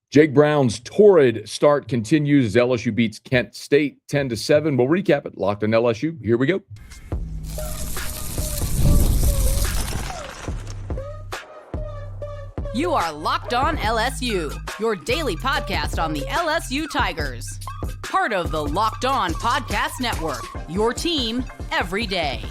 Jake Brown's torrid start continues as LSU beats Kent State 10-7. We'll recap it. Locked on LSU. Here we go. You are Locked On LSU, your daily podcast on the LSU Tigers. Part of the Locked On Podcast Network, your team every day.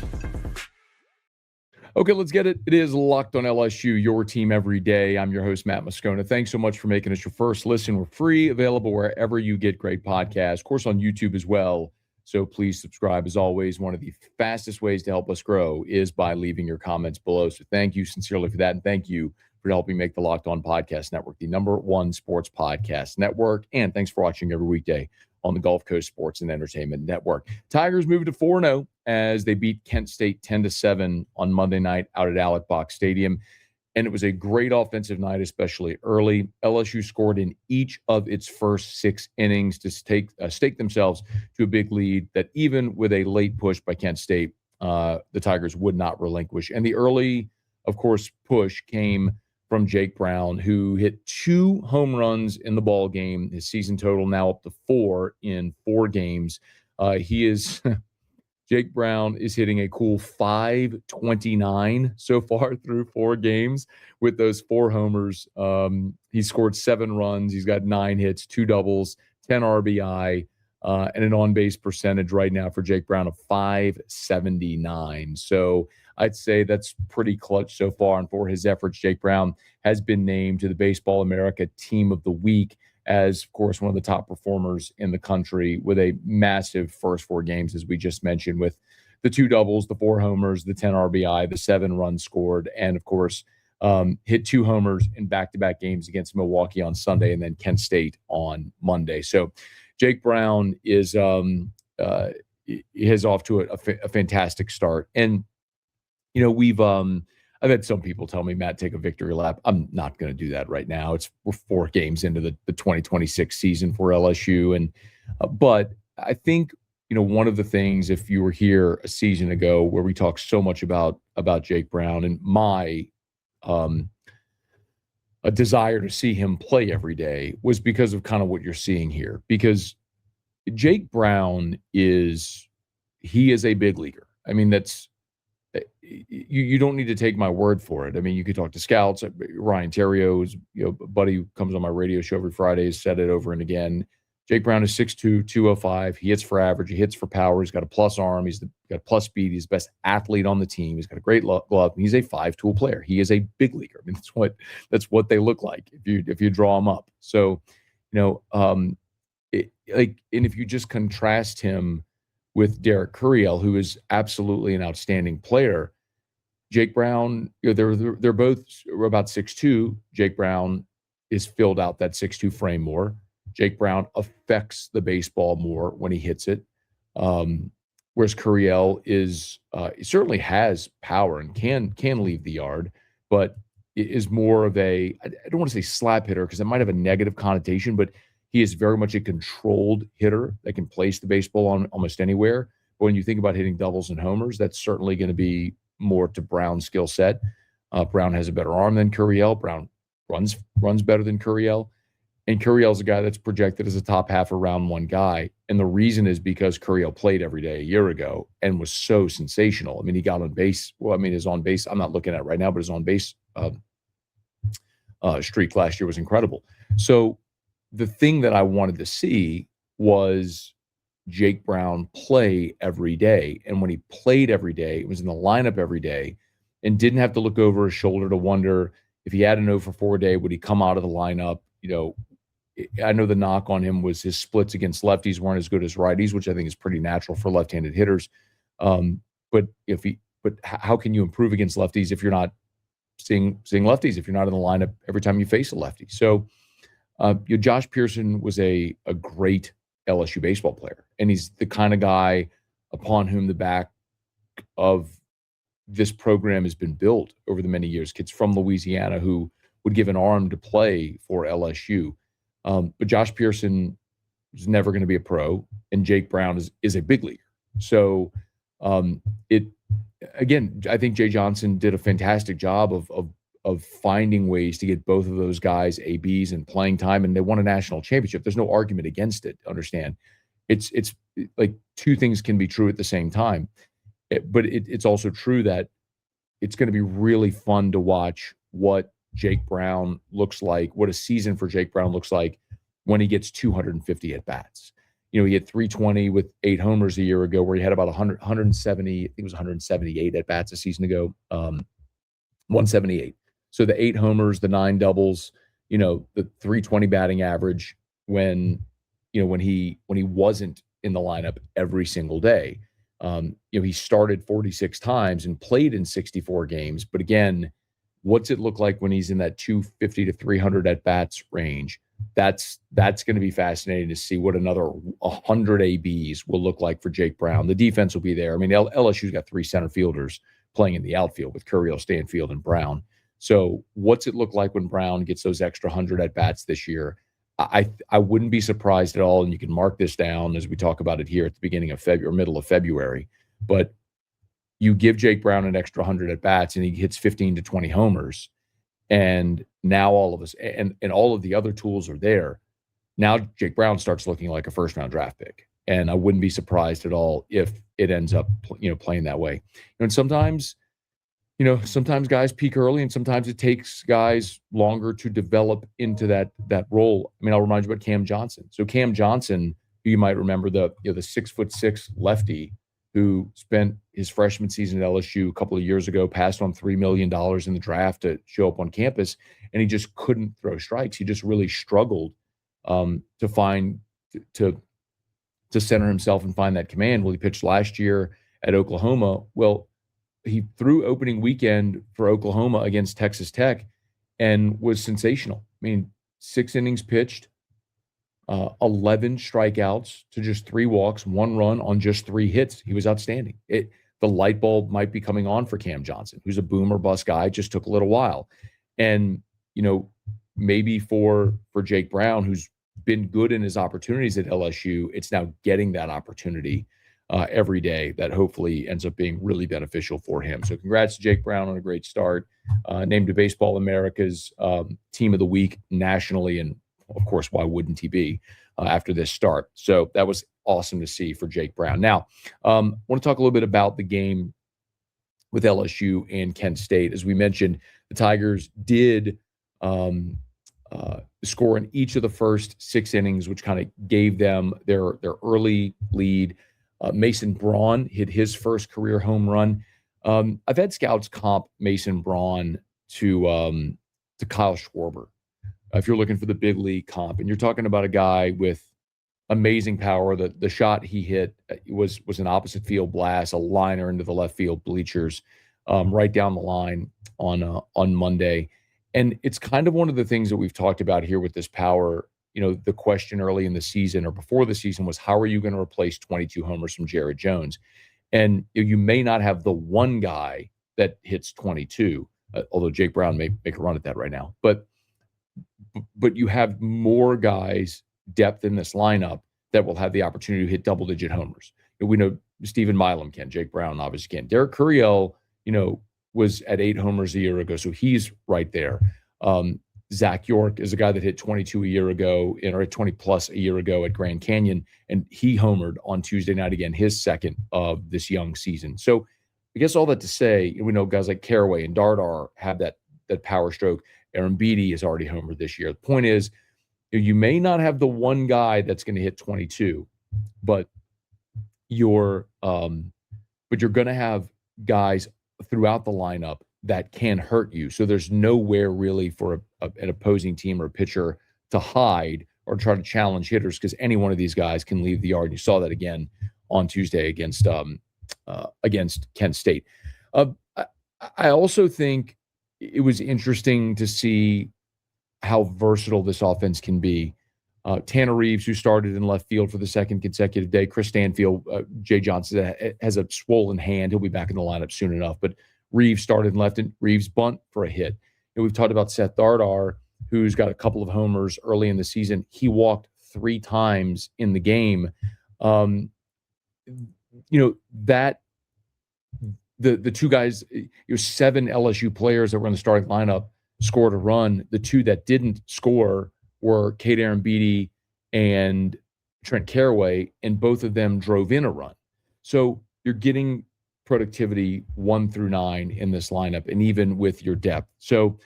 Okay, let's get it. It is Locked on LSU, your team every day. I'm your host, Matt Moscona. Thanks so much for making us your first listen. We're free, available wherever you get great podcasts, of course, on YouTube as well. So please subscribe. As always, one of the fastest ways to help us grow is by leaving your comments below. So thank you sincerely for that. And thank you for helping make the Locked On Podcast Network the #1 sports podcast network. And thanks for watching every weekday on the Gulf Coast Sports and Entertainment Network. Tigers moved to 4-0 as they beat Kent State 10-7 on Monday night out at Alec Box Stadium. And it was a great offensive night, especially early. LSU scored in each of its first 6 innings to stake themselves to a big lead that even with a late push by Kent State, the Tigers would not relinquish. And the early, of course, push came from Jake Brown, who hit 2 home runs in the ball game. His season total now up to 4 in 4 games. Jake Brown is hitting a cool .529 so far through 4 games with those 4 homers. He scored 7 runs. He's got 9 hits, 2 doubles, 10 RBI, and an on-base percentage right now for Jake Brown of .579. So I'd say that's pretty clutch so far. And for his efforts, Jake Brown has been named to the Baseball America Team of the Week as, of course, one of the top performers in the country with a massive first 4 games, as we just mentioned, with the 2 doubles, the 4 homers, the 10 RBI, the 7 runs scored, and, of course, hit 2 homers in back-to-back games against Milwaukee on Sunday and then Kent State on Monday. So Jake Brown is off to a fantastic start. And you know, I've had some people tell me, Matt, take a victory lap. I'm not going to do that right now. We're 4 games into the 2026 season for LSU. But I think, you know, one of the things, if you were here a season ago where we talked so much about Jake Brown and my a desire to see him play every day was because of kind of what you're seeing here. Because Jake Brown is a big leaguer. I mean, you don't need to take my word for it. I mean, you could talk to scouts. Ryan Terrio's, a buddy who comes on my radio show every Friday, has said it over and again. Jake Brown is 6'2", 205. He hits for average. He hits for power. He's got a plus arm. He's got plus speed. He's the best athlete on the team. He's got a great glove. And he's a 5-tool player. He is a big leaguer. I mean, that's what they look like if you draw them up. So, and if you just contrast him with Derek Curiel, who is absolutely an outstanding player. Jake Brown, they're both about 6'2". Jake Brown is filled out that 6'2" frame more. Jake Brown affects the baseball more when he hits it. Whereas Curiel certainly has power and can leave the yard, but is more of I don't want to say slap hitter because it might have a negative connotation, but he is very much a controlled hitter that can place the baseball on almost anywhere. But when you think about hitting doubles and homers, that's certainly going to be more to Brown's skill set. Brown has a better arm than Curiel. Brown runs better than Curiel. And Curiel's a guy that's projected as a top half of round 1 guy. And the reason is because Curiel played every day a year ago and was so sensational. I mean, he got on base. Well, I mean, his on base, I'm not looking at it right now, but his on base streak last year was incredible. So the thing that I wanted to see was Jake Brown play every day. And when he played every day, it was in the lineup every day and didn't have to look over his shoulder to wonder if he had an 0 for 4 day, would he come out of the lineup? I know the knock on him was his splits against lefties weren't as good as righties, which I think is pretty natural for left-handed hitters. But how can you improve against lefties if you're not seeing lefties, if you're not in the lineup every time you face a lefty? So Josh Pearson was a great LSU baseball player, and he's the kind of guy upon whom the back of this program has been built over the many years. Kids from Louisiana who would give an arm to play for LSU. But Josh Pearson is never going to be a pro, and Jake Brown is a big leaguer. So I think Jay Johnson did a fantastic job of of finding ways to get both of those guys ABs and playing time, and they won a national championship. There's no argument against it. Understand, it's like two things can be true at the same time. But it's also true that it's going to be really fun to watch what Jake Brown looks like, what a season for Jake Brown looks like when he gets 250 at bats. You know, he had 320 with 8 homers a year ago, where he had about 170, I think it was 178 at bats a season ago, 178. So the 8 homers, the 9 doubles, you know, the 320 batting average when he wasn't in the lineup every single day. You know, he started 46 times and played in 64 games. But again, what's it look like when he's in that 250 to 300 at bats range? That's going to be fascinating to see what another 100 ABs will look like for Jake Brown. The defense will be there. I mean, LSU's got 3 center fielders playing in the outfield with Curiel, Stanfield, and Brown. So what's it look like when Brown gets those extra 100 at bats this year? I wouldn't be surprised at all, and you can mark this down as we talk about it here at the beginning of February or middle of February. But you give Jake Brown an extra 100 at bats, and he hits 15 to 20 homers, and now all of us and all of the other tools are there. Now Jake Brown starts looking like a first-round draft pick, and I wouldn't be surprised at all if it ends up playing that way. And sometimes guys peak early, and sometimes it takes guys longer to develop into that role. I mean, I'll remind you about Cam Johnson. So Cam Johnson, you might remember, the 6'6" lefty who spent his freshman season at LSU a couple of years ago, passed on $3 million in the draft to show up on campus, and he just couldn't throw strikes. He just really struggled to center himself and find that command. Well, he pitched last year at Oklahoma. Well, he threw opening weekend for Oklahoma against Texas Tech and was sensational. I mean, 6 innings pitched, 11 strikeouts to just 3 walks, 1 run on just 3 hits. He was outstanding. The light bulb might be coming on for Cam Johnson, who's a boom or bust guy. It just took a little while. And, maybe for Jake Brown, who's been good in his opportunities at LSU, it's now getting that opportunity every day that hopefully ends up being really beneficial for him. So congrats to Jake Brown on a great start. Named to Baseball America's Team of the Week nationally, and of course, why wouldn't he be after this start? So that was awesome to see for Jake Brown. Now, I want to talk a little bit about the game with LSU and Kent State. As we mentioned, the Tigers did score in each of the first 6 innings, which kind of gave them their early lead. Mason Braun hit his first career home run. I've had scouts comp Mason Braun to Kyle Schwarber. If you're looking for the big league comp, and you're talking about a guy with amazing power, the shot he hit was an opposite field blast, a liner into the left field bleachers, right down the line on Monday. And it's kind of one of the things that we've talked about here with this power. The question early in the season or before the season was, how are you going to replace 22 homers from Jared Jones? And you may not have the one guy that hits 22, although Jake Brown may make a run at that right now. But you have more guys, depth in this lineup that will have the opportunity to hit double-digit homers. We know Stephen Milam can, Jake Brown obviously can. Derek Curiel, was at 8 homers a year ago, so he's right there. Zach Yorke is a guy that hit 22 a year ago, or 20 plus a year ago at Grand Canyon, and he homered on Tuesday night again, his second of this young season. So I guess all that to say, we know guys like Caraway and Dardar have that power stroke. Aaron Beatty has already homered this year. The point is, you may not have the one guy that's going to hit 22, but you're going to have guys throughout the lineup that can hurt you. So there's nowhere really for an opposing team or a pitcher to hide or try to challenge hitters, because any one of these guys can leave the yard. You saw that again on Tuesday against Kent State. I also think it was interesting to see how versatile this offense can be. Tanner Reeves, who started in left field for the second consecutive day. Chris Stanfield, Jay Johnson has a swollen hand. He'll be back in the lineup soon enough. But Reeves started in left, and Reeves bunt for a hit. And we've talked about Seth Dardar, who's got a couple of homers early in the season. He walked 3 times in the game. The 2 guys, 7 LSU players that were in the starting lineup scored a run. The two that didn't score were Kate Beatty and Trent Caraway, and both of them drove in a run. So you're getting productivity 1 through 9 in this lineup, and even with your depth. So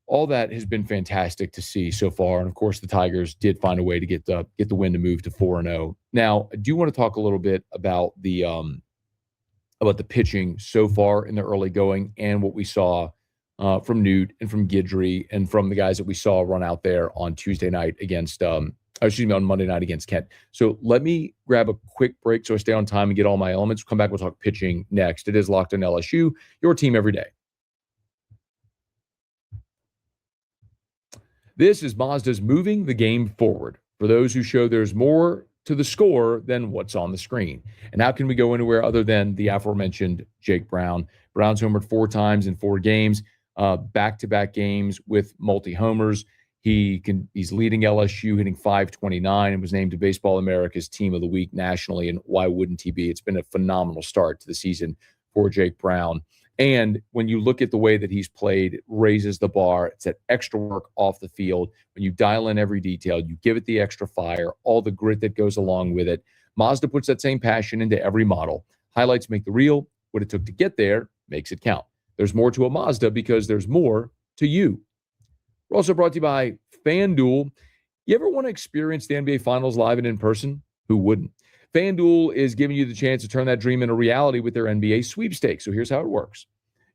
all that has been fantastic to see so far. And of course, the Tigers did find a way to get the win to move to 4-0. Now, I do want to talk a little bit about the pitching so far in the early going and what we saw from Newt and from Guidry and from the guys that we saw run out there on Tuesday night against, on Monday night against Kent. So let me grab a quick break so I stay on time and get all my elements. We'll come back. We'll talk pitching next. It is Locked on LSU, your team every day. This is Mazda's moving the game forward for those who show there's more to the score than what's on the screen. And how can we go anywhere other than the aforementioned Jake Brown? Brown's homered 4 times in 4 games, back-to-back games with multi-homers. He's leading LSU, hitting .529, and was named to Baseball America's Team of the Week nationally. And why wouldn't he be? It's been a phenomenal start to the season for Jake Brown. And when you look at the way that he's played, it raises the bar. It's that extra work off the field. When you dial in every detail, you give it the extra fire, all the grit that goes along with it. Mazda puts that same passion into every model. Highlights make the reel. What it took to get there makes it count. There's more to a Mazda because there's more to you. We're also brought to you by FanDuel. You ever want to experience the NBA Finals live and in person? Who wouldn't? FanDuel is giving you the chance to turn that dream into reality with their NBA sweepstakes. So here's how it works.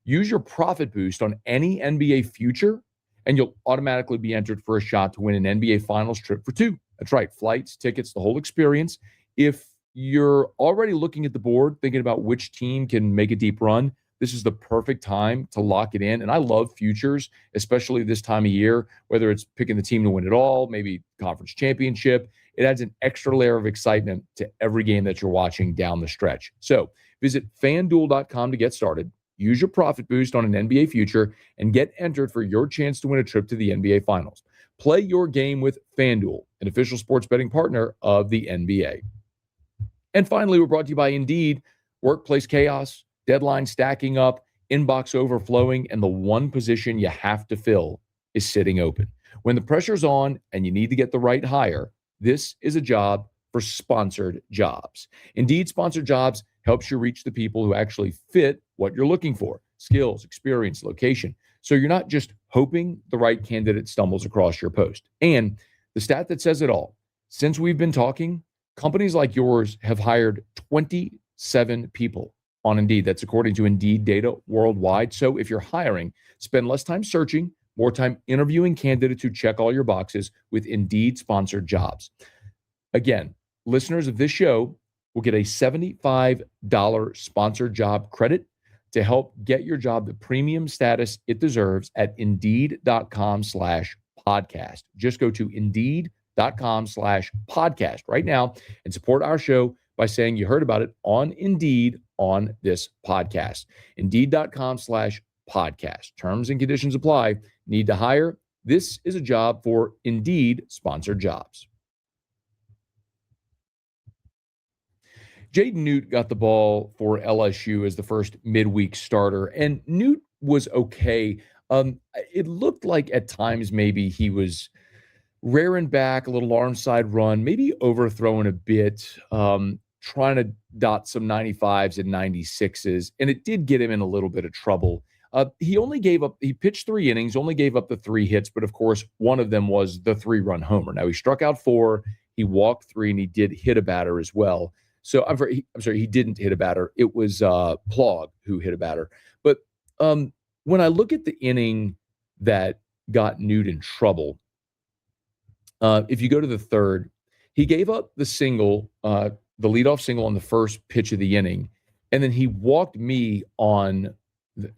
Use your profit boost on any NBA future, and you'll automatically be entered for a shot to win an NBA Finals trip for 2. That's right. Flights, tickets, the whole experience. If you're already looking at the board, thinking about which team can make a deep run, this is the perfect time to lock it in. And I love futures, especially this time of year, whether it's picking the team to win it all, maybe conference championship. It adds an extra layer of excitement to every game that you're watching down the stretch. So visit FanDuel.com to get started. Use your profit boost on an NBA future and get entered for your chance to win a trip to the NBA Finals. Play your game with FanDuel, an official sports betting partner of the NBA. And finally, we're brought to you by Indeed. Workplace chaos, deadline stacking up, inbox overflowing, and the one position you have to fill is sitting open. When the pressure's on and you need to get the right hire, this is a job for sponsored jobs. Indeed, sponsored jobs helps you reach the people who actually fit what you're looking for: skills, experience, location. So you're not just hoping the right candidate stumbles across your post. And the stat that says it all, since we've been talking, companies like yours have hired 27 people on Indeed. That's according to Indeed data worldwide. So if you're hiring, spend less time searching, more time interviewing candidates who check all your boxes with Indeed sponsored jobs. Again, listeners of this show will get a $75 sponsored job credit to help get your job the premium status it deserves at Indeed.com/podcast. Just go to Indeed.com/podcast right now and support our show by saying you heard about it on Indeed on this podcast. Indeed.com/podcast. Terms and conditions apply. Need to hire? This is a job for Indeed sponsored jobs. Jaden Newt got the ball for LSU as the first midweek starter, and Newt was okay. It looked like at times maybe he was rearing back, a little arm side run, maybe overthrowing a bit, trying to dot some 95s and 96s, and it did get him in a little bit of trouble. He pitched 3 innings, only gave up the 3 hits, but of course, one of them was the 3-run homer. Now, he struck out 4, he walked 3, and he did hit a batter as well. So I'm sorry, he didn't hit a batter. It was Plog who hit a batter. But when I look at the inning that got Newt in trouble, if you go to the 3rd, he gave up the single, the leadoff single on the first pitch of the inning, and then he walked me on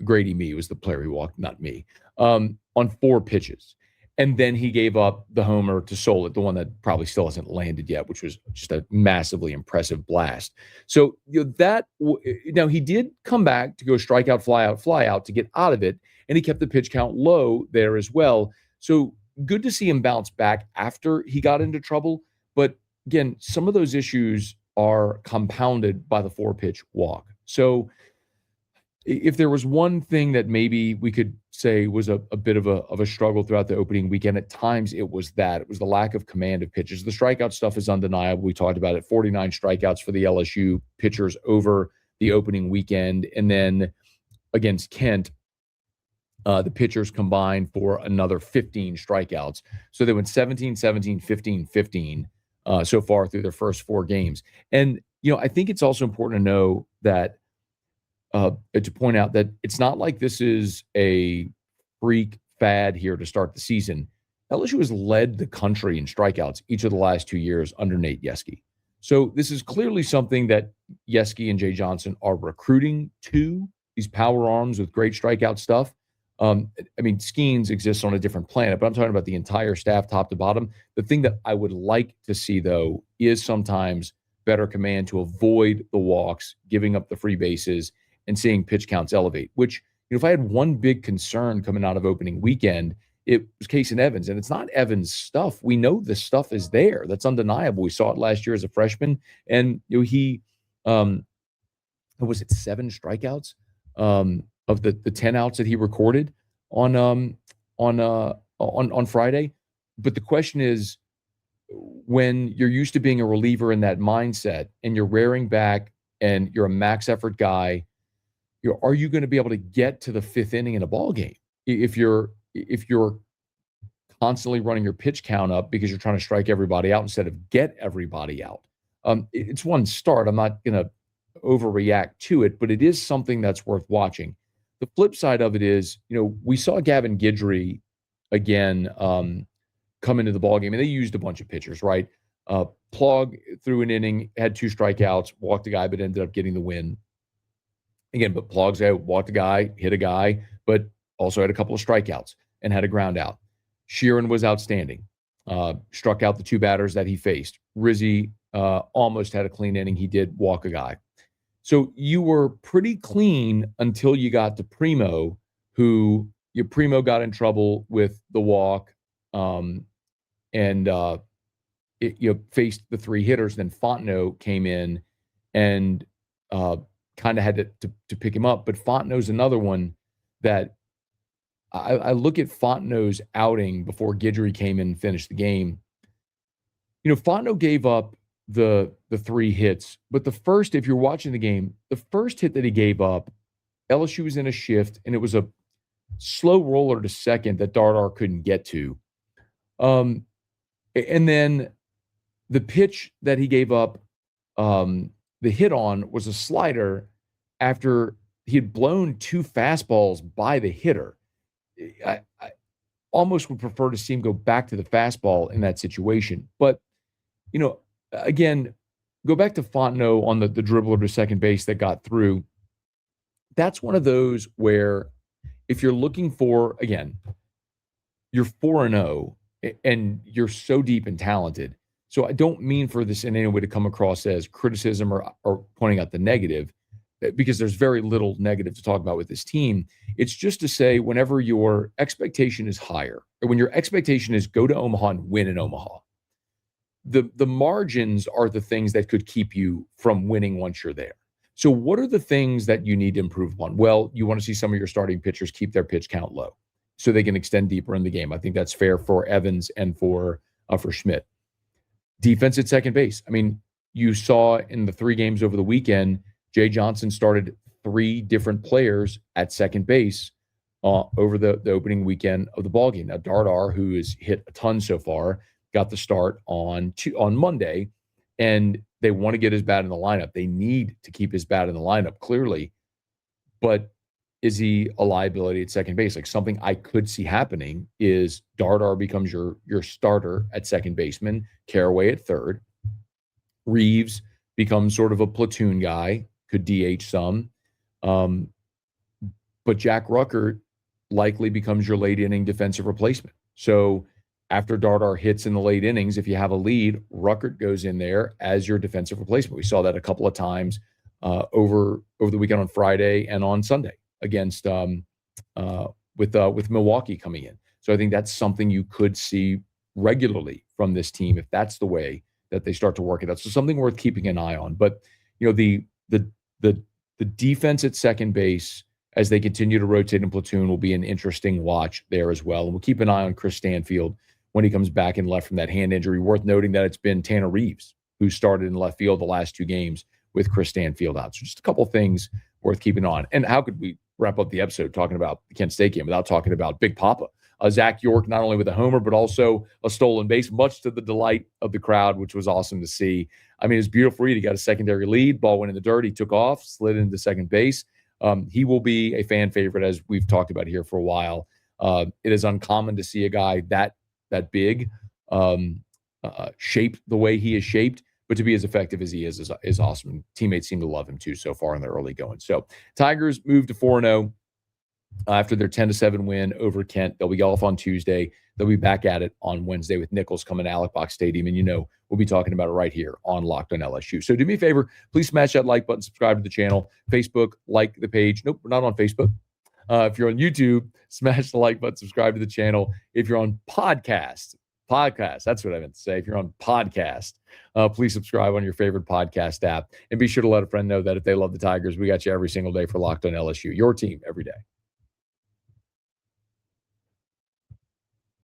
Grady Me was the player he walked, not me, on 4 pitches. And then he gave up the homer to Solit, the one that probably still hasn't landed yet, which was just a massively impressive blast. So now he did come back to go strike out, fly out to get out of it, and he kept the pitch count low there as well. So good to see him bounce back after he got into trouble. But again, some of those issues are compounded by the 4-pitch walk. So If there was one thing that maybe we could say was a bit of a struggle throughout the opening weekend, at times it was that. It was the lack of command of pitches. The strikeout stuff is undeniable. We talked about it. 49 strikeouts for the LSU pitchers over the opening weekend. And then against Kent, the pitchers combined for another 15 strikeouts. So they went 17, 17, 15, 15 so far through their first 4 games. And, I think it's also important to know that, to point out that it's not like this is a freak fad here to start the season. LSU has led the country in strikeouts each of the last 2 years under Nate Yeskie. So this is clearly something that Yeskie and Jay Johnson are recruiting to, these power arms with great strikeout stuff. Skeens exists on a different planet, but I'm talking about the entire staff, top to bottom. The thing that I would like to see, though, is sometimes better command to avoid the walks, giving up the free bases, and seeing pitch counts elevate, which, if I had one big concern coming out of opening weekend, it was Casey Evans. And it's not Evans' stuff. We know this stuff is there. That's undeniable. We saw it last year as a freshman. And, he, was it 7 strikeouts? Of the 10 outs that he recorded on Friday. But the question is, when you're used to being a reliever in that mindset and you're rearing back and you're a max effort guy, are you going to be able to get to the 5th inning in a ball game if you're constantly running your pitch count up because you're trying to strike everybody out instead of get everybody out? It's one start. I'm not going to overreact to it, but it is something that's worth watching. The flip side of it is, we saw Gavin Guidry again come into the ballgame, and they used a bunch of pitchers, right? Plog threw an inning, had 2 strikeouts, walked a guy, but ended up getting the win. Again, but Plog's out, walked a guy, hit a guy, but also had a couple of strikeouts and had a ground out. Sheeran was outstanding. Struck out the 2 batters that he faced. Rizzi almost had a clean inning. He did walk a guy. So you were pretty clean until you got to Primo, Primo got in trouble with the walk, and faced the 3 hitters. Then Fontenot came in and kind of had to pick him up. But Fontenot's another one that I look at Fontenot's outing before Guidry came in and finished the game. Fontenot gave up the 3 hits, but the first, if you're watching the game, the first hit that he gave up, LSU was in a shift, and it was a slow roller to second that Dardar couldn't get to. And then the pitch that he gave up, the hit on, was a slider after he had blown 2 fastballs by the hitter. I almost would prefer to see him go back to the fastball in that situation. But, again, go back to Fontenot on the dribbler to second base that got through. That's one of those where if you're looking for, again, you're 4-0 and you're so deep and talented. So I don't mean for this in any way to come across as criticism or pointing out the negative, because there's very little negative to talk about with this team. It's just to say, whenever your expectation is higher, or when your expectation is go to Omaha and win in Omaha, the margins are the things that could keep you from winning once you're there. So what are the things that you need to improve upon? Well, you want to see some of your starting pitchers keep their pitch count low so they can extend deeper in the game. I think that's fair for Evans and for Schmidt. Defense at second base. You saw in the 3 games over the weekend, Jay Johnson started 3 different players at second base over the opening weekend of the ballgame. Now, Dardar, who has hit a ton so far, got the start on Monday, and they want to get his bat in the lineup. They need to keep his bat in the lineup, clearly. But is he a liability at second base? Like, something I could see happening is Dardar becomes your starter at second baseman, Caraway at third. Reeves becomes sort of a platoon guy, could DH some. But Jack Ruckert likely becomes your late inning defensive replacement. So after Dardar hits in the late innings, if you have a lead, Ruckert goes in there as your defensive replacement. We saw that a couple of times over the weekend on Friday and on Sunday against with Milwaukee coming in. So I think that's something you could see regularly from this team if that's the way that they start to work it out. So something worth keeping an eye on. But the defense at second base as they continue to rotate and platoon will be an interesting watch there as well. And we'll keep an eye on Chris Stanfield when he comes back in left from that hand injury. Worth noting that it's been Tanner Reeves who started in left field the last 2 games with Chris Stanfield out. So just a couple things worth keeping on. And how could we wrap up the episode talking about the Kent State game without talking about Big Papa? Zach Yorke, not only with a homer, but also a stolen base, much to the delight of the crowd, which was awesome to see. I mean, it's beautiful read. He got a secondary lead. Ball went in the dirt. He took off, slid into second base. He will be a fan favorite, as we've talked about here for a while. It is uncommon to see a guy that big, shaped the way he is shaped, but to be as effective as he is awesome. Teammates seem to love him too so far in their early going. So Tigers moved to 4-0 after their 10-7 win over Kent. They'll be off on Tuesday. They'll be back at it on Wednesday with Nichols coming to Alec Box Stadium. And we'll be talking about it right here on Locked on LSU. So do me a favor, please smash that like button, subscribe to the channel. Facebook, like the page. Nope, we're not on Facebook. If you're on YouTube, smash the like button, subscribe to the channel. If you're on podcast, that's what I meant to say. If you're on podcast, please subscribe on your favorite podcast app. And be sure to let a friend know that if they love the Tigers, we got you every single day for Locked on LSU, your team every day.